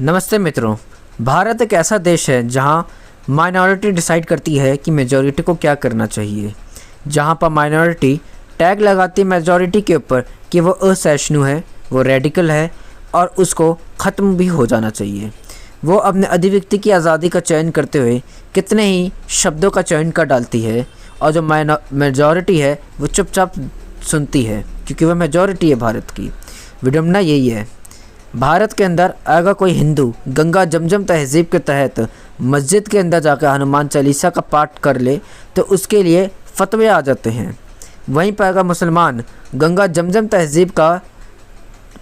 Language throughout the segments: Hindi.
नमस्ते मित्रों। भारत एक ऐसा देश है जहां माइनॉरिटी डिसाइड करती है कि मेजॉरिटी को क्या करना चाहिए। जहां पर माइनॉरिटी टैग लगाती है मेजॉरिटी के ऊपर कि वो असहिष्णु है, वो रेडिकल है और उसको ख़त्म भी हो जाना चाहिए। वो अपने अभिव्यक्ति की आज़ादी का चयन करते हुए कितने ही शब्दों का चयन कर डालती है और जो मेजॉरिटी है वो चुपचाप सुनती है क्योंकि वह मेजॉरिटी है भारत की। विडंबना यही है, भारत के अंदर अगर कोई हिंदू गंगा जमजम तहज़ीब के तहत मस्जिद के अंदर जाकर हनुमान चालीसा का पाठ कर ले तो उसके लिए फतवे आ जाते हैं। वहीं पर अगर मुसलमान गंगा जमजम तहज़ीब का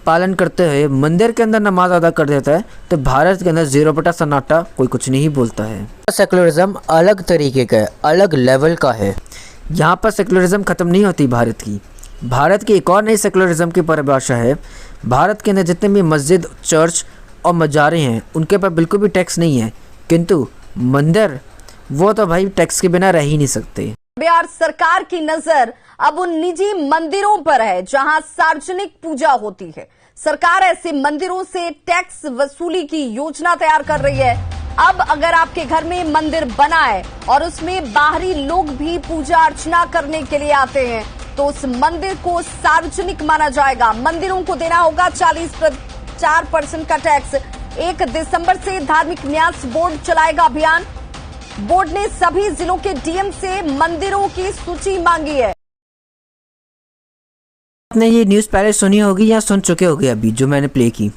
पालन करते हुए मंदिर के अंदर नमाज अदा कर देता है तो भारत के अंदर 0 सन्नाटा, कोई कुछ नहीं बोलता है। सेकुलरिज्म अलग तरीके का है, अलग लेवल का है। यहाँ पर सेकुलरिज्म ख़त्म नहीं होती भारत की। भारत की एक और नई सेकुलरिज्म की परिभाषा है, भारत के अंदर जितने भी मस्जिद, चर्च और मज़ारे हैं उनके पर बिल्कुल भी टैक्स नहीं है, किंतु मंदिर वो तो भाई टैक्स के बिना रह ही नहीं सकते। बिहार सरकार की नजर अब उन निजी मंदिरों पर है जहां सार्वजनिक पूजा होती है। सरकार ऐसे मंदिरों से टैक्स वसूली की योजना तैयार कर रही है। अब अगर आपके घर में मंदिर बना है और उसमें बाहरी लोग भी पूजा अर्चना करने के लिए आते हैं तो उस मंदिर को सार्वजनिक माना जाएगा। मंदिरों को देना होगा 4% का टैक्स। 1 दिसंबर से धार्मिक न्यास बोर्ड चलाएगा अभियान। बोर्ड ने सभी जिलों के डीएम से मंदिरों की सूची मांगी है। आपने ये न्यूज़ पहले सुनी होगी या सुन चुके होंगे अभी जो मैंने प्ले की।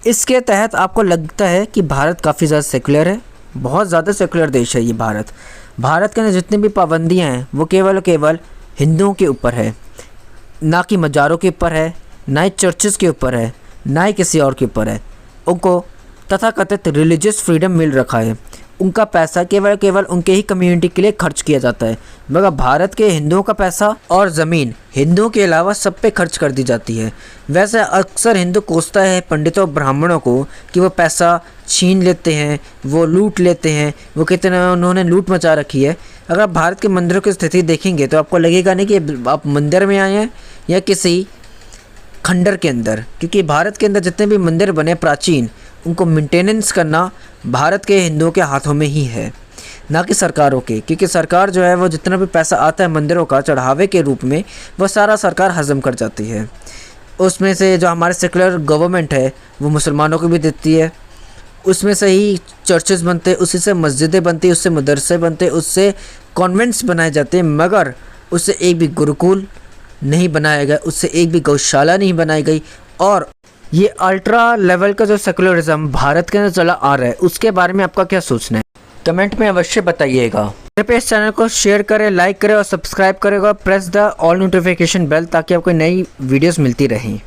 इसके तहत आपको लगता है कि भारत काफ़ी ज़्यादा सेकुलर है, बहुत ज़्यादा सेकुलर देश है ये भारत। भारत के अंदर जितनी भी पाबंदियाँ हैं वो केवल हिंदुओं के ऊपर है, ना कि मज़ारों के ऊपर है, ना ही चर्चेस के ऊपर है, ना ही किसी और के ऊपर है। उनको तथाकथित रिलीजियस फ्रीडम मिल रखा है। उनका पैसा केवल उनके ही कम्युनिटी के लिए खर्च किया जाता है, मगर भारत के हिंदुओं का पैसा और ज़मीन हिंदुओं के अलावा सब पे खर्च कर दी जाती है। वैसे अक्सर हिंदू कोसता है पंडितों और ब्राह्मणों को कि वो पैसा छीन लेते हैं, वो लूट लेते हैं, वो कितने उन्होंने लूट मचा रखी है। अगर आप भारत के मंदिरों की स्थिति देखेंगे तो आपको लगेगा नहीं कि आप मंदिर में आए हैं या किसी खंडर के अंदर, क्योंकि भारत के अंदर जितने भी मंदिर बने प्राचीन, उनको मेंटेनेंस करना भारत के हिंदुओं के हाथों में ही है, ना कि सरकारों के। क्योंकि सरकार जो है वो जितना भी पैसा आता है मंदिरों का चढ़ावे के रूप में वो सारा सरकार हजम कर जाती है। उसमें से जो हमारे सेकुलर गवर्नमेंट है वो मुसलमानों को भी देती है। उसमें से ही चर्चेस बनते, उसी से मस्जिदें बनती, उससे मदरसे बनते, उससे कॉन्वेंट्स बनाए जाते हैं, मगर उससे एक भी गुरुकुल नहीं बनाया गया, उससे एक भी गौशाला नहीं बनाई गई। और ये अल्ट्रा लेवल का जो सेकुलरिज्म भारत के अंदर चला आ रहा है उसके बारे में आपका क्या सोचना है, कमेंट में अवश्य बताइएगा। कृपया इस चैनल को शेयर करें, लाइक करें और सब्सक्राइब करेगा। Press the all notification bell ताकि आपको नई वीडियोस मिलती रहें।